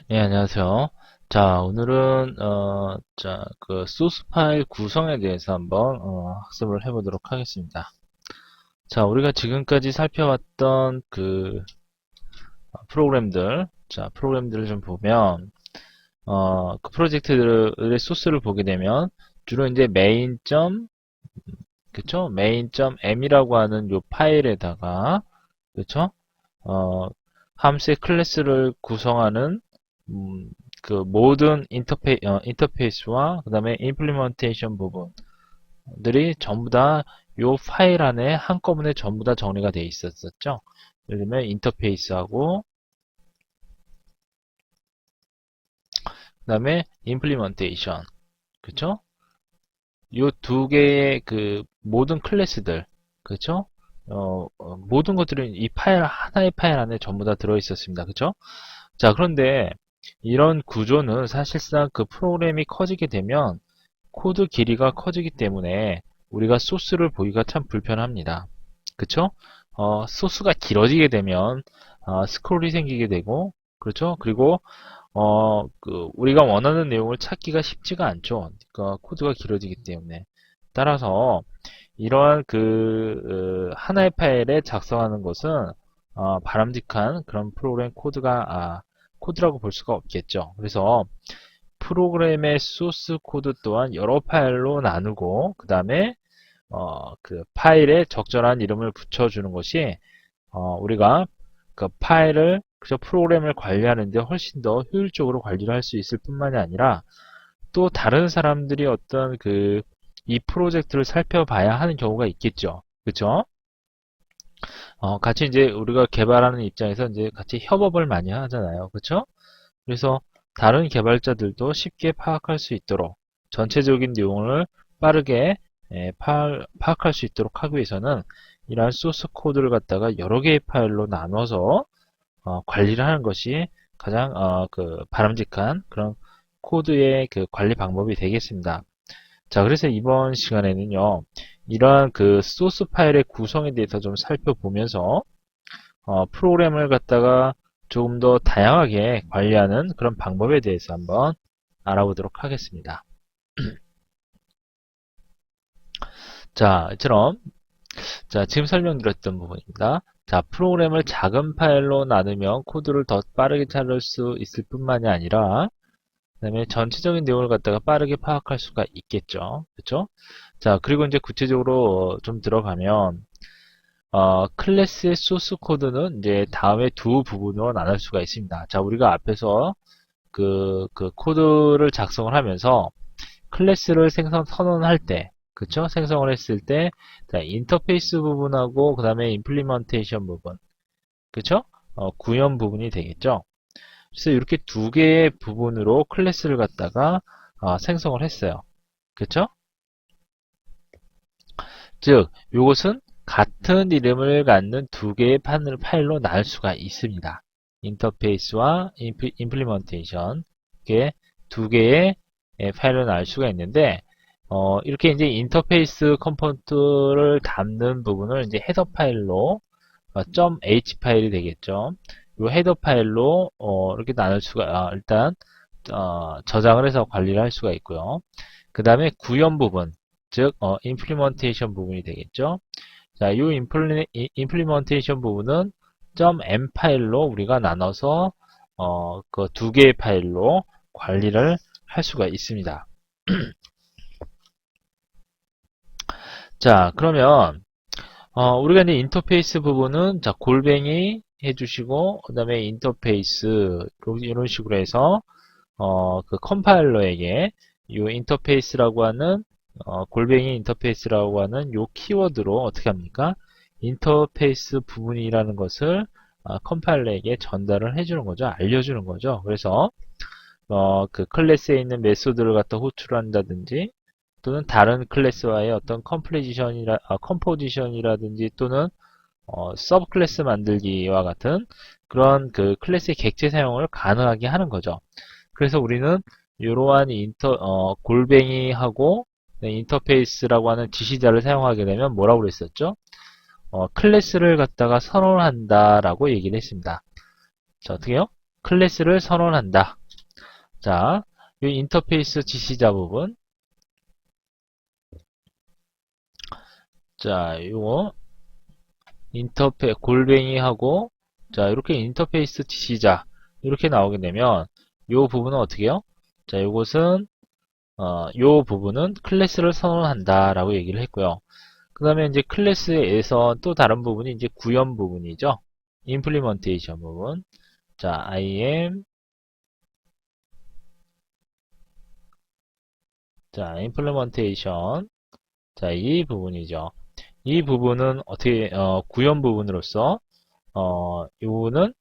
예, 안녕하세요. 자, 오늘은, 그, 소스 파일 구성에 대해서 한번, 학습을 해보도록 하겠습니다. 자, 우리가 지금까지 살펴봤던 프로그램들을 좀 보면, 그 프로젝트들의 소스를 보게 되면, 주로 이제 그쵸? main.m이라고 하는 요 파일에다가, 그쵸? 어, 함수의 클래스를 구성하는 음, 그 모든 인터페이스와 그 다음에 임플리먼테이션 부분들이 전부 다 요 파일 안에 한꺼번에 전부 다 정리가 되어 있었죠. 예를 들면 인터페이스하고 그 다음에 임플리먼테이션, 그쵸? 요 두 개의 그 모든 클래스들, 그쵸? 모든 것들이 이 하나의 파일 안에 전부 다 들어 있었습니다. 그쵸? 자, 그런데 이런 구조는 사실상 그 프로그램이 커지게 되면 코드 길이가 커지기 때문에 우리가 소스를 보기가 참 불편합니다. 그쵸? 소스가 길어지게 되면 스크롤이 생기게 되고, 그렇죠? 그리고 우리가 원하는 내용을 찾기가 쉽지가 않죠. 그러니까 코드가 길어지기 때문에. 따라서 이러한 하나의 파일에 작성하는 것은 바람직한 그런 프로그램 코드라고 볼 수가 없겠죠. 그래서 프로그램의 소스 코드 또한 여러 파일로 나누고 그 다음에 그 파일에 적절한 이름을 붙여주는 것이 우리가 그 파일을 그저 프로그램을 관리하는데 훨씬 더 효율적으로 관리를 할 수 있을 뿐만이 아니라 또 다른 사람들이 어떤 이 프로젝트를 살펴봐야 하는 경우가 있겠죠. 그쵸? 같이 이제 우리가 개발하는 입장에서 이제 같이 협업을 많이 하잖아요. 그쵸? 그래서 다른 개발자들도 쉽게 파악할 수 있도록 전체적인 내용을 빠르게 파악할 수 있도록 하기 위해서는 이러한 소스 코드를 갖다가 여러 개의 파일로 나눠서 관리를 하는 것이 가장 바람직한 그런 코드의 그 관리 방법이 되겠습니다. 자, 그래서 이번 시간에는요, 이러한 그 소스 파일의 구성에 대해서 좀 살펴보면서 프로그램을 갖다가 조금 더 다양하게 관리하는 그런 방법에 대해서 한번 알아보도록 하겠습니다. 자, 이처럼 지금 설명드렸던 부분입니다. 자, 프로그램을 작은 파일로 나누면 코드를 더 빠르게 찾을 수 있을 뿐만이 아니라 그다음에 전체적인 내용을 갖다가 빠르게 파악할 수가 있겠죠. 그렇죠? 자, 그리고 이제 구체적으로 좀 들어가면 클래스의 소스 코드는 이제 다음에 두 부분으로 나눌 수가 있습니다. 자, 우리가 앞에서 그 코드를 작성을 하면서 클래스를 선언할 때, 그쵸? 생성을 했을 때, 자, 인터페이스 부분하고 그 다음에 임플리먼테이션 부분, 그쵸? 구현 부분이 되겠죠? 그래서 이렇게 두 개의 부분으로 클래스를 갖다가 생성을 했어요. 그쵸? 즉, 이것은 같은 이름을 갖는 두 개의 파일로 나눌 수가 있습니다. 인터페이스와 임플리먼테이션 이렇게 두 개의 파일로 나눌 수가 있는데 이렇게 이제 인터페이스 컴포넌트를 담는 부분을 이제 헤더 파일로 .h 파일이 되겠죠. 이 헤더 파일로 이렇게 나눌 수가 일단 저장을 해서 관리를 할 수가 있고요. 그 다음에 구현 부분, 즉 implementation 부분이 되겠죠. 자, 이 implementation 부분은 .m 파일로 우리가 나눠서 그 두 개의 파일로 관리를 할 수가 있습니다. 자, 그러면 우리가 이제 인터페이스 부분은 자 골뱅이 해주시고 그 다음에 인터페이스 이런 식으로 해서 그 컴파일러에게 이 인터페이스라고 하는 골뱅이 인터페이스라고 하는 요 키워드로 어떻게 합니까? 인터페이스 부분이라는 것을 컴파일러에게 전달을 해주는 거죠. 알려주는 거죠. 그래서 그 클래스에 있는 메소드를 갖다 호출한다든지 또는 다른 클래스와의 어떤 컴포지션이라든지 또는 서브 클래스 만들기와 같은 그런 그 클래스의 객체 사용을 가능하게 하는 거죠. 그래서 우리는 이러한 골뱅이하고 네, 인터페이스라고 하는 지시자를 사용하게 되면 뭐라고 그랬었죠? 클래스를 갖다가 선언한다라고 얘기를 했습니다. 자, 어떻게요? 클래스를 선언한다. 자, 이 인터페이스 지시자 부분. 자, 요거 골뱅이하고 자, 이렇게 인터페이스 지시자 이렇게 나오게 되면 요 부분은 어떻게 해요? 자, 요것은 요 부분은 클래스를 선언한다 라고 얘기를 했고요. 그 다음에 이제 클래스에서 또 다른 부분이 이제 구현 부분이죠. 임플리먼테이션 부분. 자, IM 자, 임플리먼테이션. 자, 이 부분이죠. 이 부분은 어떻게 구현 부분으로서 요거는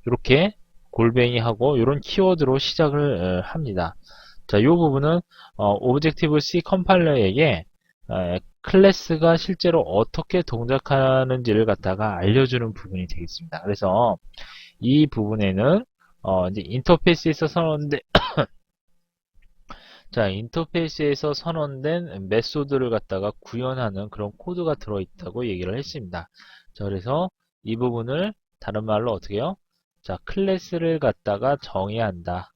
이렇게 골뱅이하고 이런 키워드로 시작을 합니다. 자, 이 부분은 오브젝티브 C 컴파일러에게 클래스가 실제로 어떻게 동작하는지를 갖다가 알려주는 부분이 되겠습니다. 그래서 이 부분에는 이제 인터페이스에서 선언된 자, 인터페이스에서 선언된 메소드를 갖다가 구현하는 그런 코드가 들어있다고 얘기를 했습니다. 자, 그래서 이 부분을 다른 말로 어떻게 해요? 자, 클래스를 갖다가 정의한다.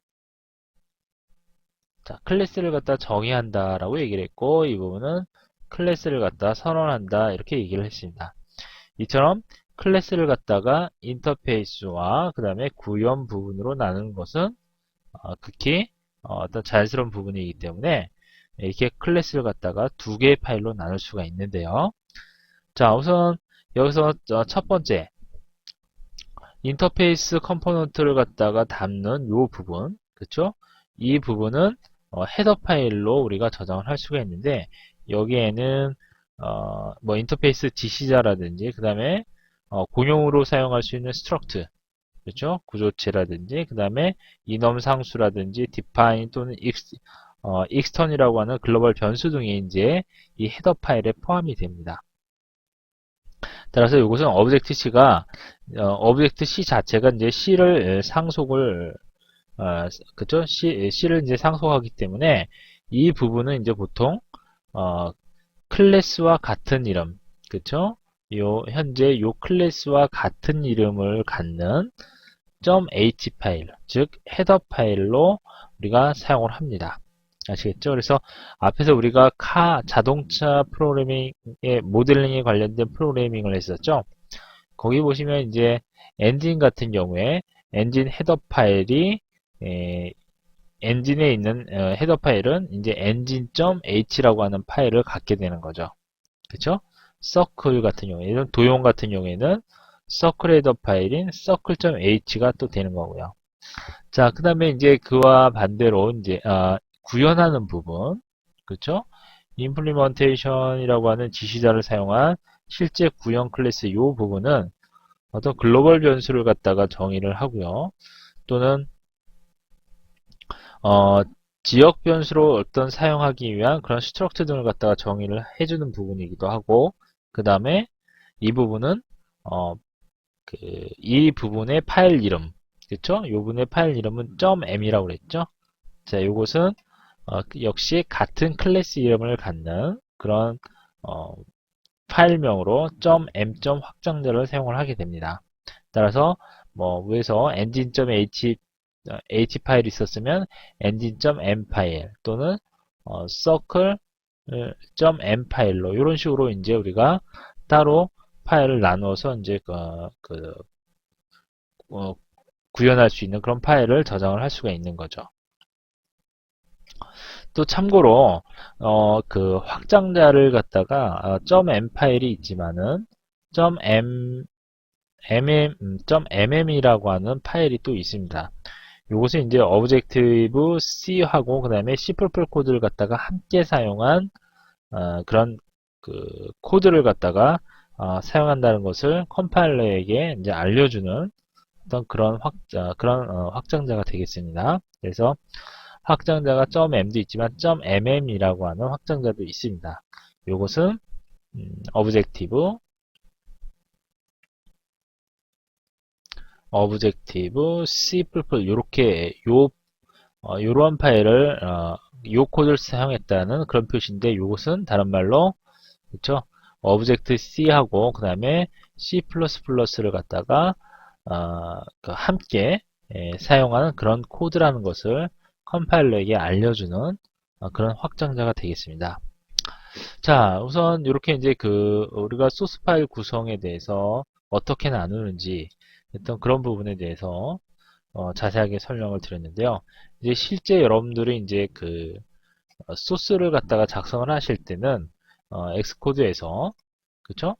자, 클래스를 갖다 정의한다 라고 얘기를 했고, 이 부분은 클래스를 갖다 선언한다 이렇게 얘기를 했습니다. 이처럼 클래스를 갖다가 인터페이스와 그 다음에 구현 부분으로 나누는 것은 극히 어떤 자연스러운 부분이기 때문에 이렇게 클래스를 갖다가 두 개의 파일로 나눌 수가 있는데요. 자, 우선 여기서 첫 번째 인터페이스 컴포넌트를 갖다가 담는 이 부분, 그쵸? 이 부분은 헤더 파일로 우리가 저장을 할 수가 있는데 여기에는 뭐 인터페이스 지시자라든지 그 다음에 공용으로 사용할 수 있는 스트럭트, 그렇죠? 구조체라든지 그 다음에 이넘 상수라든지 define 또는 extern이라고 하는 글로벌 변수 등이 이제 이 헤더 파일에 포함이 됩니다. 따라서 이것은 오브젝트 C 자체가 이제 C를 상속을 그죠? C를 이제 상속하기 때문에 이 부분은 이제 보통 클래스와 같은 이름, 그쵸? 현재 요 클래스와 같은 이름을 갖는 .h 파일, 즉 헤더 파일로 우리가 사용을 합니다. 아시겠죠? 그래서 앞에서 우리가 자동차 프로그래밍의 모델링에 관련된 프로그래밍을 했었죠. 거기 보시면 이제 엔진 같은 경우에 엔진 헤더 파일이 엔진에 있는 헤더 파일은 이제 engine.h라고 하는 파일을 갖게 되는 거죠. 그쵸? 서클 같은 경우에는 도용 같은 경우에는 서클 헤더 파일인 circle.h가 또 되는 거고요. 자, 그 다음에 이제 그와 반대로 이제 구현하는 부분, 그렇죠? implementation이라고 하는 지시자를 사용한 실제 구현 클래스 이 부분은 어떤 글로벌 변수를 갖다가 정의를 하고요. 또는 지역 변수로 어떤 사용하기 위한 그런 스트럭처 등을 갖다가 정의를 해주는 부분이기도 하고, 그 다음에 이 부분은 이 부분의 파일 이름, 그쵸? 이 부분의 파일 이름은 .m이라고 그랬죠? 자, 이것은 역시 같은 클래스 이름을 갖는 그런 파일명으로 .m 확장자를 사용을 하게 됩니다. 따라서 뭐 위에서 engine.h 파일이 있었으면 engine.m 파일 또는 circle.m 파일로 이런 식으로 이제 우리가 따로 파일을 나누어서 이제 구현할 수 있는 그런 파일을 저장을 할 수가 있는 거죠. 또 참고로 그 확장자를 갖다가 .m 파일이 있지만은 .mm이라고 하는 파일이 또 있습니다. 이것은 이제 오브젝티브 C하고 그 다음에 C++ 코드를 갖다가 함께 사용한 그런 그 코드를 갖다가 사용한다는 것을 컴파일러에게 이제 알려주는 어떤 그런 확장자가 되겠습니다. 그래서 확장자가 .m도 있지만 .mm이라고 하는 확장자도 있습니다. 이것은 오브젝티브 C++ 요렇게 요러한 파일을 요 코드를 사용했다는 그런 표시인데 이것은 다른 말로 그렇죠? 오브젝트 C하고 그 다음에 C++를 갖다가 함께 사용하는 그런 코드라는 것을 컴파일러에게 알려주는 그런 확장자가 되겠습니다. 자, 우선 이렇게 이제 우리가 소스 파일 구성에 대해서 어떻게 나누는지 어떤 그런 부분에 대해서 자세하게 설명을 드렸는데요. 이제 실제 여러분들이 이제 소스를 갖다가 작성을 하실 때는 엑스코드에서 그쵸?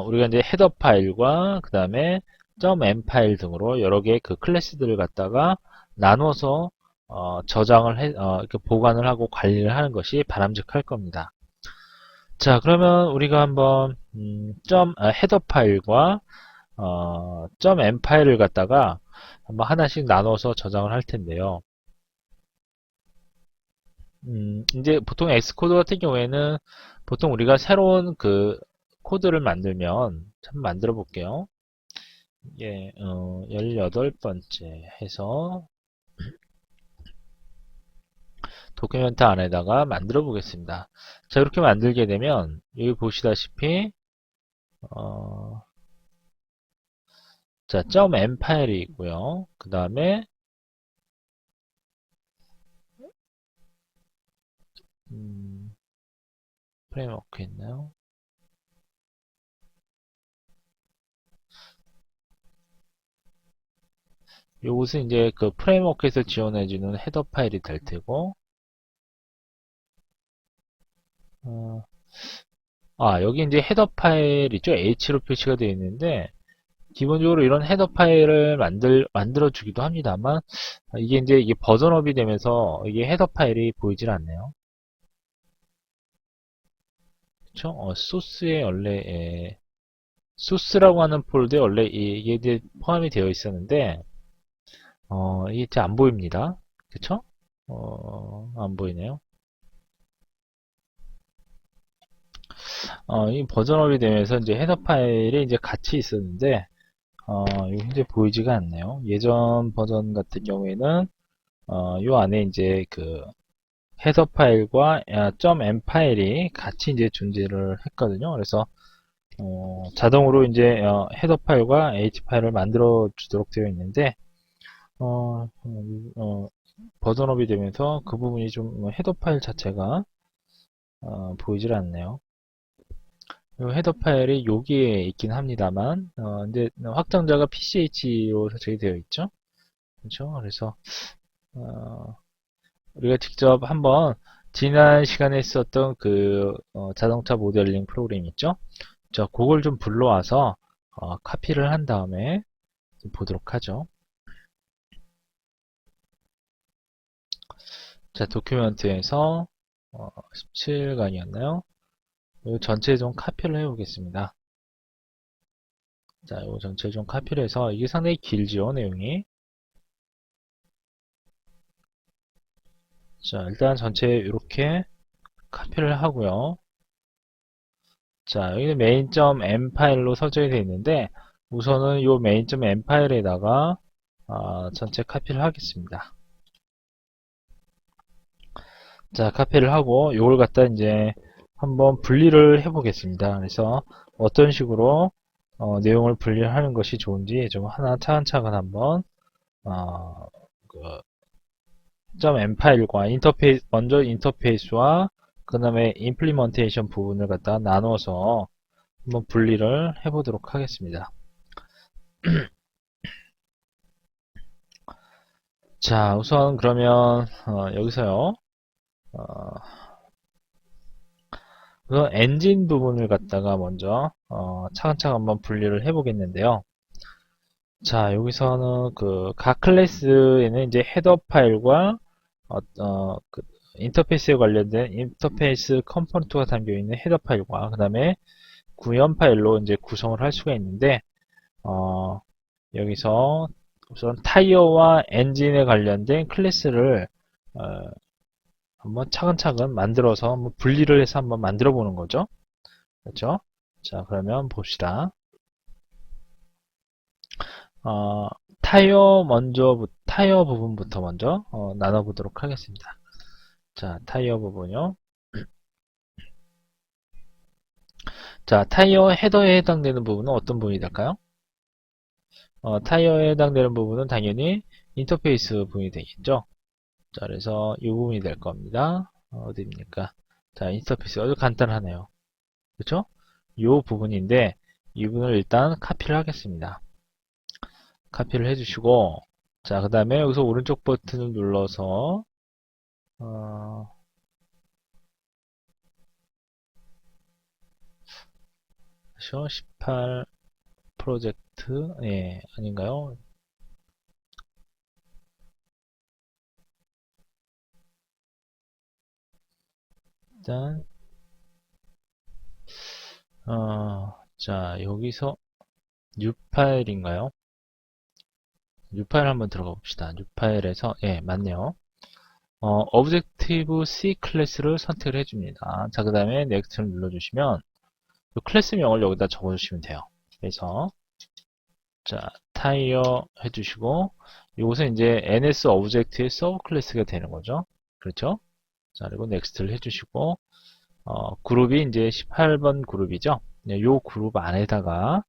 우리가 이제 헤더 파일과 그 다음에 .m 파일 등으로 여러 개의 그 클래스들을 갖다가 나눠서 저장을 이렇게 보관을 하고 관리를 하는 것이 바람직할 겁니다. 자, 그러면 우리가 한번 헤더 파일과 .m 파일을 갖다가 한번 하나씩 나눠서 저장을 할 텐데요. 이제 보통 엑스코드 같은 경우에는 보통 우리가 새로운 코드를 만들면 참 만들어 볼게요. 예, 18번째 해서 도큐멘트 안에다가 만들어 보겠습니다. 자, 이렇게 만들게 되면 여기 보시다시피 자, .m 파일이 있고요. 그 다음에 프레임워크 있나요? 요것은 이제 프레임워크에서 지원해주는 헤더 파일이 될 테고, 여기 이제 헤더 파일 있죠? H로 표시가 되어 있는데, 기본적으로 이런 헤더 파일을 만들어 주기도 합니다만, 이게 버전업이 되면서 이게 헤더 파일이 보이질 않네요. 그쵸? 소스에 원래, 소스라고 하는 폴더에 원래 이게 이제 포함이 되어 있었는데, 이게 이제 안 보입니다. 그쵸? 안 보이네요. 이 버전업이 되면서 이제 헤더 파일이 이제 같이 있었는데, 이거 현재 보이지가 않네요. 예전 버전 같은 경우에는, 요 안에 이제 헤더 파일과 .m 파일이 같이 이제 존재를 했거든요. 그래서, 자동으로 이제 헤더 파일과 h 파일을 만들어 주도록 되어 있는데, 어, 버전업이 되면서 그 부분이 좀 헤더 파일 자체가 보이질 않네요. 이 헤더 파일이 여기에 있긴 합니다만, 근데 확장자가 PCH로 설정이 되어 있죠. 그렇죠? 그래서 우리가 직접 한번 지난 시간에 썼던 자동차 모델링 프로그램 있죠? 자, 그걸 좀 불러와서 카피를 한 다음에 좀 보도록 하죠. 자, 도큐멘트에서 17강이었나요? 이 전체 좀 카피를 해보겠습니다. 자, 이 전체 좀 카피를 해서 이게 상당히 길죠, 내용이. 자, 일단 전체 이렇게 카피를 하고요. 자, 여기는 main.m 파일로 설정이 되어 있는데 우선은 이 main.m 파일에다가 전체 카피를 하겠습니다. 자, 카피를 하고 이걸 갖다 이제 한번 분리를 해 보겠습니다. 그래서 어떤 식으로 내용을 분리하는 것이 좋은지 좀 하나 차근차근 한번 어, 그 .m 파일과 먼저 인터페이스와 그 다음에 임플리먼테이션 부분을 갖다 나눠서 한번 분리를 해 보도록 하겠습니다. 자, 우선 그러면 여기서요. 우선 엔진 부분을 갖다가 먼저 차근차근 한번 분리를 해 보겠는데요. 자, 여기서는 각 클래스에는 이제 헤더 파일과 인터페이스에 관련된 인터페이스 컴포넌트가 담겨 있는 헤더 파일과 그 다음에 구현 파일로 이제 구성을 할 수가 있는데 여기서 우선 타이어와 엔진에 관련된 클래스를 한번 차근차근 만들어서 한번 분리를 해서 한번 만들어 보는 거죠. 그렇죠? 자, 그러면 봅시다. 타이어 부분부터 먼저 나눠보도록 하겠습니다. 자, 타이어 부분요. 자, 타이어 헤더에 해당되는 부분은 어떤 부분이 될까요? 타이어에 해당되는 부분은 당연히 인터페이스 부분이 되겠죠. 자, 그래서 이 부분이 될 겁니다. 어디입니까? 자, 인터페이스 아주 간단하네요. 그렇죠? 이 부분인데 이 부분을 일단 카피를 하겠습니다. 카피를 해주시고 자, 그 다음에 여기서 오른쪽 버튼을 눌러서 어, 18 프로젝트 예 아닌가요? 일단 자 여기서 new 파일인가요? new 파일 한번 들어가 봅시다. new 파일에서 예 맞네요. 오브젝티브 C 클래스를 선택을 해줍니다. 자, 그 다음에 넥스트를 눌러주시면 클래스명을 여기다 적어주시면 돼요. 그래서 자 타이어 해주시고 이것은 이제 NS 오브젝트의 서브 클래스가 되는 거죠. 그렇죠? 자 그리고 넥스트를 해주시고 그룹이 이제 18번 그룹이죠. 네, 요 그룹 안에다가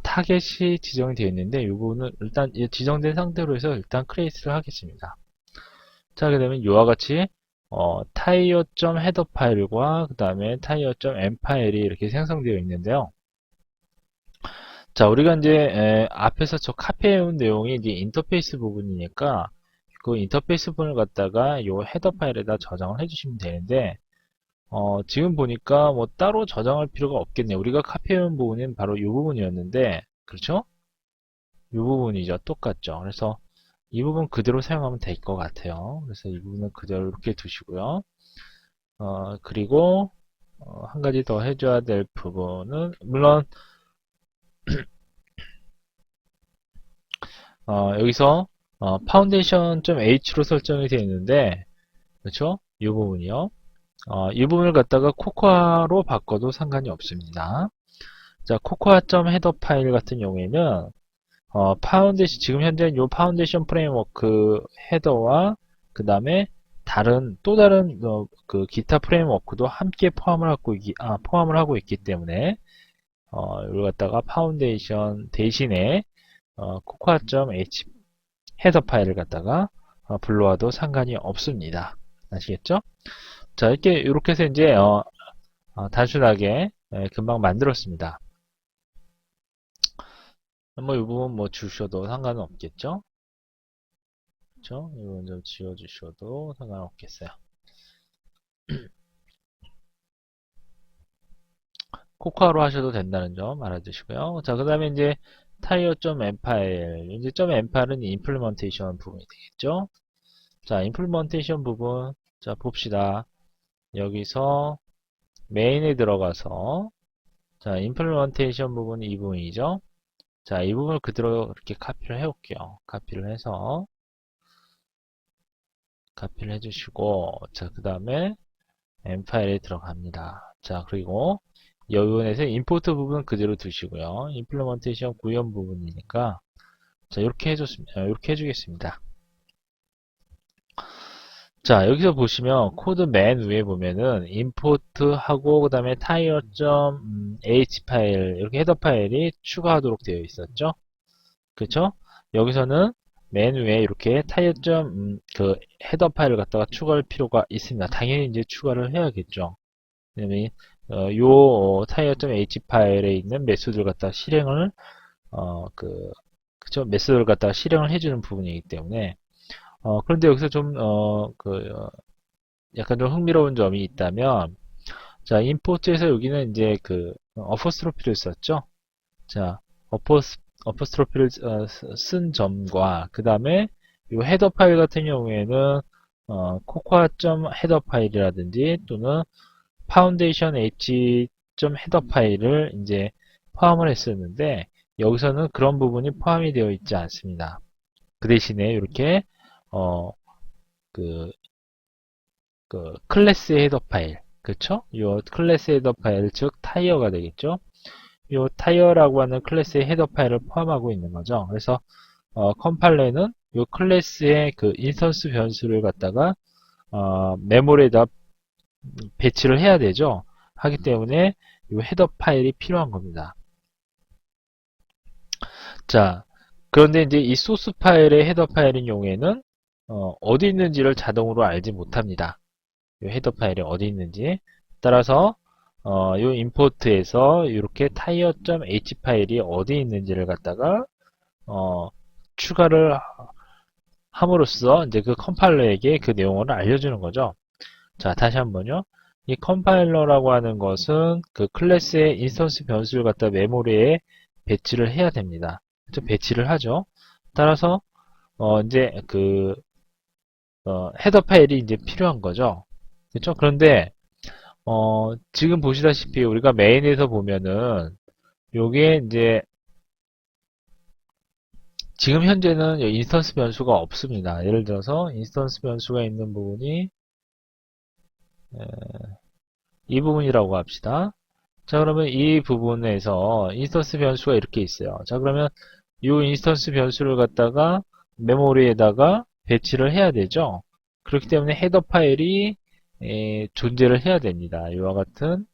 타겟이 지정이 되어 있는데 이 부분은 일단 지정된 상태로 해서 일단 크리에이트를 하겠습니다. 자, 하게 되면 이와 같이 타이어.헤더 파일과 그 다음에 타이어.m 파일이 이렇게 생성되어 있는데요. 자, 우리가 이제 앞에서 저 카피해온 내용이 이제 인터페이스 부분이니까 그 인터페이스 부분을 갖다가 이 헤더 파일에다 저장을 해주시면 되는데 지금 보니까 뭐 따로 저장할 필요가 없겠네요. 우리가 카피해온 부분은 바로 이 부분이었는데 그렇죠? 이 부분이죠. 똑같죠. 그래서 이 부분 그대로 사용하면 될 것 같아요. 그래서 이 부분은 그대로 이렇게 두시고요. 그리고 한 가지 더 해줘야 될 부분은 물론 여기서 foundation.h로 설정이 되어 있는데 그렇죠? 이 부분이요. 이 부분을 갖다가 코코아로 바꿔도 상관이 없습니다. 자, 코코아.헤더 파일 같은 경우에는 파운데이션 지금 현재 이 파운데이션 프레임워크 헤더와 그 다음에 또 다른 그 기타 프레임워크도 함께 포함을 하고 있기 때문에 이걸 갖다가 파운데이션 대신에 cocoa.h 헤더 파일을 갖다가 불러와도 상관이 없습니다. 아시겠죠? 자 이렇게 해서 이제 단순하게 금방 만들었습니다. 뭐 이 부분 뭐 주셔도 상관은 없겠죠? 그렇죠? 이 부분 좀 지워주셔도 상관없겠어요. 코코아로 하셔도 된다는 점 알아두시고요. 자, 그 다음에 이제 타이어.m 파일. 이제 .m 파일은 임플리먼테이션 부분이 되겠죠? 자, 임플리먼테이션 부분. 자, 봅시다. 여기서 메인에 들어가서 자, 임플리먼테이션 부분이 이 부분이죠? 자, 이 부분을 그대로 이렇게 카피를 해올게요. 카피를 해서 카피를 해주시고 자, 그 다음에 M 파일에 들어갑니다. 자, 그리고 이 부분에서 임포트 부분 그대로 두시고요. 임플리먼테이션 구현 부분이니까 자, 이렇게 해주겠습니다. 자, 여기서 보시면 코드 맨 위에 보면은 임포트하고 그 다음에 타이어.h 파일 이렇게 헤더 파일이 추가하도록 되어 있었죠. 그렇죠? 여기서는 맨 위에 이렇게 타이어. 그 헤더 파일을 갖다가 추가할 필요가 있습니다. 당연히 이제 추가를 해야겠죠. 왜냐면 요 타이어.h 파일에 있는 메소드를 갖다 실행을 그쵸 메소드를 갖다가 실행을 해주는 부분이기 때문에 그런데 여기서 좀 약간 좀 흥미로운 점이 있다면 자 임포트에서 여기는 이제 그 어퍼스트로피를 썼죠. 자 어퍼스트로피를 쓴 점과 그 다음에 이 헤더 파일 같은 경우에는 코코아.점 헤더 파일이라든지 또는 파운데이션 h.점 헤더 파일을 이제 포함을 했었는데 여기서는 그런 부분이 포함이 되어 있지 않습니다. 그 대신에 이렇게 그, 클래스 헤더 파일 그쵸? 이 클래스 헤더 파일 즉 타이어가 되겠죠? 이 타이어라고 하는 클래스의 헤더 파일을 포함하고 있는 거죠. 그래서 컴파일러는 이 클래스의 그 인스턴스 변수를 갖다가 메모리에다 배치를 해야 되죠. 하기 때문에 이 헤더 파일이 필요한 겁니다. 자, 그런데 이제 이 소스 파일의 헤더 파일인 경우에는 어디 있는지를 자동으로 알지 못합니다. 이 헤더 파일이 어디 있는지. 따라서 이 임포트에서 이렇게 tire.h 파일이 어디 있는지를 갖다가 추가를 함으로써 이제 그 컴파일러에게 그 내용을 알려주는 거죠. 자, 다시 한번요. 이 컴파일러라고 하는 것은 그 클래스의 인스턴스 변수를 갖다 메모리에 배치를 해야 됩니다. 그렇죠? 배치를 하죠. 따라서 이제 그 헤더 파일이 이제 필요한 거죠. 그렇죠? 그런데 지금 보시다시피 우리가 메인에서 보면은 요게 이제 지금 현재는 인스턴스 변수가 없습니다. 예를 들어서 인스턴스 변수가 있는 부분이 이 부분이라고 합시다. 자, 그러면 이 부분에서 인스턴스 변수가 이렇게 있어요. 자, 그러면 이 인스턴스 변수를 갖다가 메모리에다가 배치를 해야 되죠. 그렇기 때문에 헤더 파일이 존재를 해야 됩니다. 이와 같은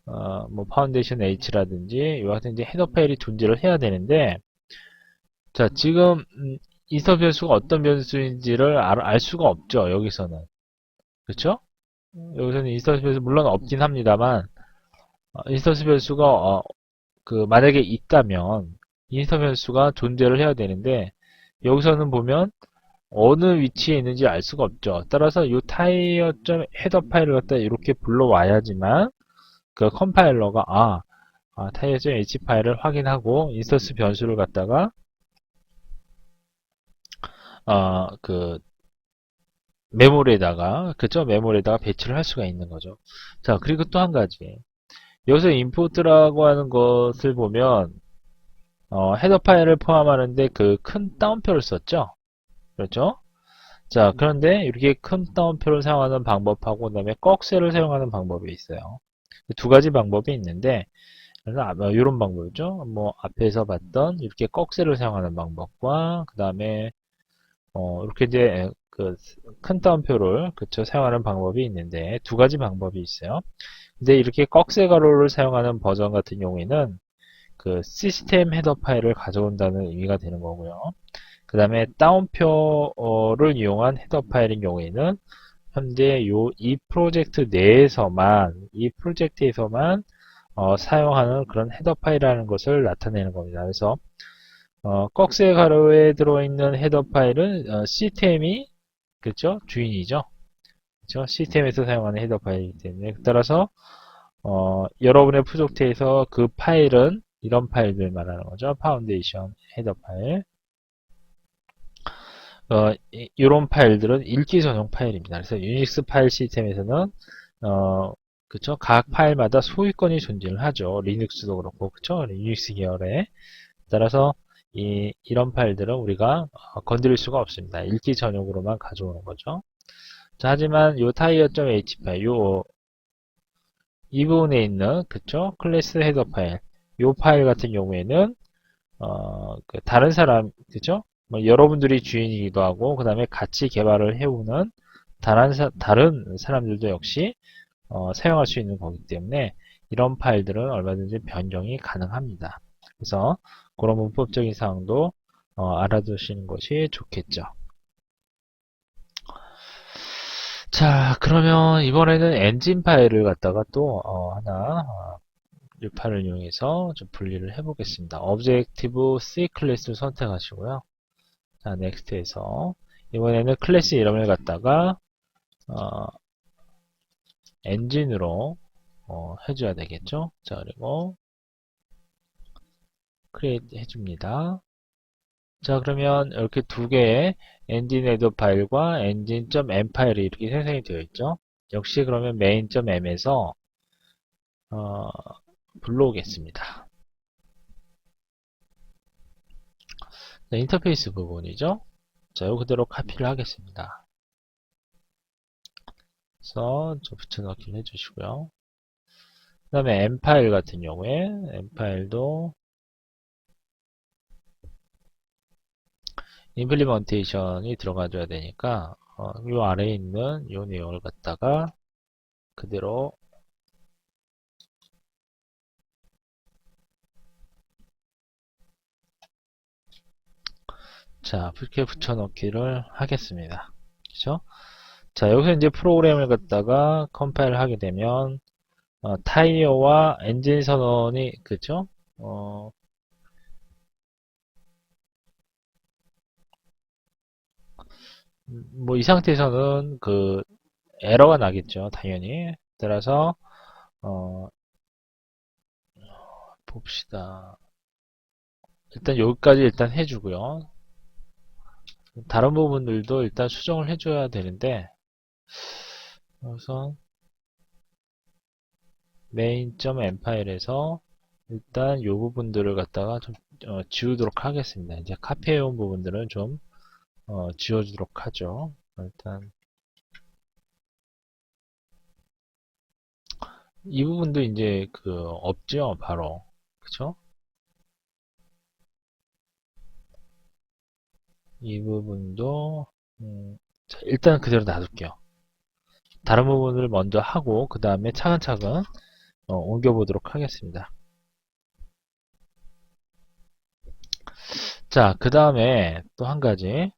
뭐 파운데이션 H라든지 이와 같은 이제 헤더 파일이 존재를 해야 되는데, 자, 지금 인스턴스 변수가 어떤 변수인지를 알 수가 없죠. 여기서는. 그렇죠? 여기서는 인스턴스 변수 물론 없긴 합니다만, 인스턴스 변수가 만약에 있다면 인스턴스 변수가 존재를 해야 되는데, 여기서는 보면 어느 위치에 있는지 알 수가 없죠. 따라서 이 tire.header 파일을 갖다 이렇게 불러와야지만 그 컴파일러가 tire.h 파일을 확인하고 인스턴스 변수를 갖다가 그 메모리에다가, 그죠? 메모리에다가 배치를 할 수가 있는 거죠. 자, 그리고 또 한 가지. 여기서 임포트라고 하는 것을 보면 헤더 파일을 포함하는데 그 큰 따옴표를 썼죠. 그렇죠? 자, 그런데 이렇게 큰 따옴표를 사용하는 방법하고 그다음에 꺽쇠를 사용하는 방법이 있어요. 두 가지 방법이 있는데, 그래서 이런 방법이죠. 뭐 앞에서 봤던 이렇게 꺽쇠를 사용하는 방법과 그다음에 이렇게 이제 그 큰 따옴표를 그쵸 사용하는 방법이 있는데, 두 가지 방법이 있어요. 근데 이렇게 꺽쇠 가로를 사용하는 버전 같은 경우에는 그 시스템 헤더 파일을 가져온다는 의미가 되는 거고요. 그 다음에 다운표를 이용한 헤더 파일인 경우에는 현재 이 프로젝트 내에서만, 이 프로젝트에서만 사용하는 그런 헤더 파일이라는 것을 나타내는 겁니다. 그래서 꺽쇠 가로에 들어있는 헤더 파일은 시스템이 그렇죠? 주인이죠. 그렇죠? 시스템에서 사용하는 헤더 파일이기 때문에, 따라서 여러분의 프로젝트에서 그 파일은 이런 파일들 말하는 거죠. 파운데이션 헤더 파일. 이런 파일들은 읽기 전용 파일입니다. 그래서 유닉스 파일 시스템에서는 그쵸? 각 파일마다 소유권이 존재를 하죠. 리눅스도 그렇고, 그쵸? 유닉스 계열에 따라서 이런 파일들은 우리가 건드릴 수가 없습니다. 읽기 전용으로만 가져오는 거죠. 자, 하지만 요 tire.h 파일, 이 부분에 있는 그쵸? 클래스 헤더 파일, 요 파일 같은 경우에는 그 다른 사람, 그죠? 뭐 여러분들이 주인이기도 하고, 그 다음에 같이 개발을 해오는 다른 사람들도 역시 사용할 수 있는 거기 때문에 이런 파일들은 얼마든지 변경이 가능합니다. 그래서 그런 문법적인 사항도 알아두시는 것이 좋겠죠. 자, 그러면 이번에는 엔진 파일을 갖다가 또 하나 이 파일을 이용해서 좀 분리를 해보겠습니다. Objective C 클래스를 선택하시고요. 자, 넥스트에서 이번에는 클래스 이름을 갖다가 엔진으로 해줘야 되겠죠. 자, 그리고 크리에이트 해줍니다. 자, 그러면 이렇게 두 개의 엔진 헤더 파일과 엔진.m 파일이 이렇게 생성이 되어 있죠. 역시 그러면 main.m에서 불러오겠습니다. 자, 인터페이스 부분이죠. 자, 이거 그대로 카피를 하겠습니다. 그래서 좀 붙여넣기를 해주시고요. 그 다음에 M 파일 같은 경우에 M 파일도 임플리먼테이션이 들어가줘야 되니까 이 아래에 있는 이 내용을 갖다가 그대로 자, 이렇게 붙여넣기를 하겠습니다. 그죠? 자, 여기서 이제 프로그램을 갖다가 컴파일을 하게 되면, 타이어와 엔진 선언이, 그죠? 어, 뭐, 이 상태에서는 그, 에러가 나겠죠, 당연히. 따라서, 어, 봅시다. 일단 여기까지 일단 해주고요. 다른 부분들도 일단 수정을 해줘야 되는데, 우선, main.m 파일에서 일단 이 부분들을 갖다가 좀 지우도록 하겠습니다. 이제 카피해온 부분들은 좀 지워주도록 하죠. 일단 이 부분도 이제 그 없죠, 바로. 그쵸? 이 부분도 자, 일단 그대로 놔둘게요. 다른 부분을 먼저 하고 그 다음에 차근차근 옮겨보도록 하겠습니다. 자, 그 다음에 또 한 가지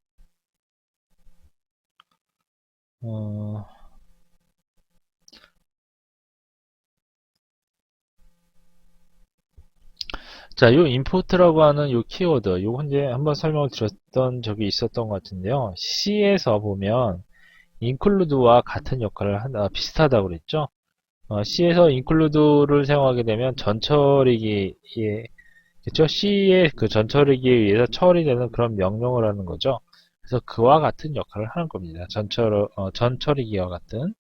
어, 자, 요 import라고 하는 요 키워드, 요거 이제 한번 설명을 드렸던 적이 있었던 것 같은데요. C에서 보면 include와 같은 역할을 비슷하다고 그랬죠. C에서 include를 사용하게 되면 전처리기에, 그쵸? C의 그 전처리기에 의해서 처리되는 그런 명령을 하는 거죠. 그래서 그와 같은 역할을 하는 겁니다. 전처리기와 같은.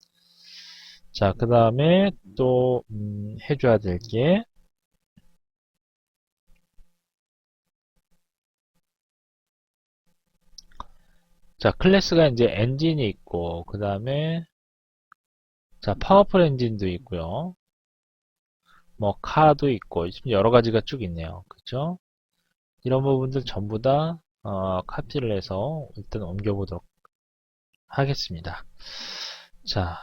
자, 그 다음에 또, 해줘야 될 게, 자, 클래스가 이제 엔진이 있고, 그 다음에, 자, 파워풀 엔진도 있고요. 뭐, 카도 있고, 지금 여러 가지가 쭉 있네요. 그죠? 이런 부분들 전부 다, 카피를 해서 일단 옮겨보도록 하겠습니다. 자,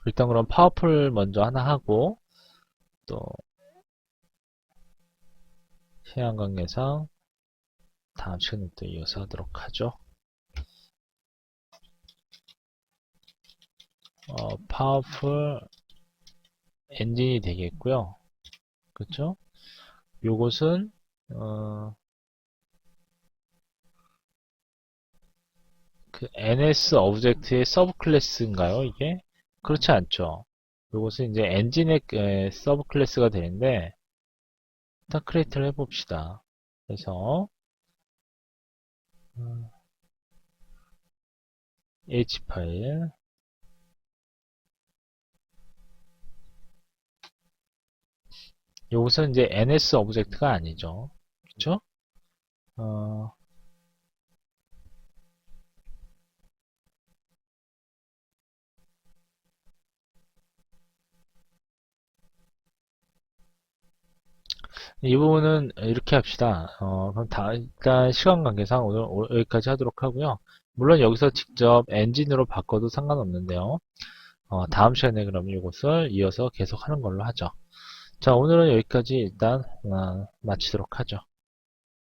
일단 그럼 파워풀 먼저 하나 하고, 또, 시간 관계상 다음 시간에 또 이어서 하도록 하죠. 파워풀 엔진이 되겠고요. 그쵸? 요것은, 그 NS 오브젝트의 서브 클래스인가요, 이게? 그렇지 않죠. 요것은 이제 엔진의 서브 클래스가 되는데, 일단 크리에이트를 해봅시다. 그래서, 음, H 파일, 요것은 이제 NS 오브젝트가 아니죠. 그쵸? 어, 이 부분은 이렇게 합시다. 그럼 일단 시간 관계상 오늘 여기까지 하도록 하고요. 물론 여기서 직접 엔진으로 바꿔도 상관없는데요. 다음 시간에 그럼 이것을 이어서 계속 하는 걸로 하죠. 자, 오늘은 여기까지 일단 마치도록 하죠.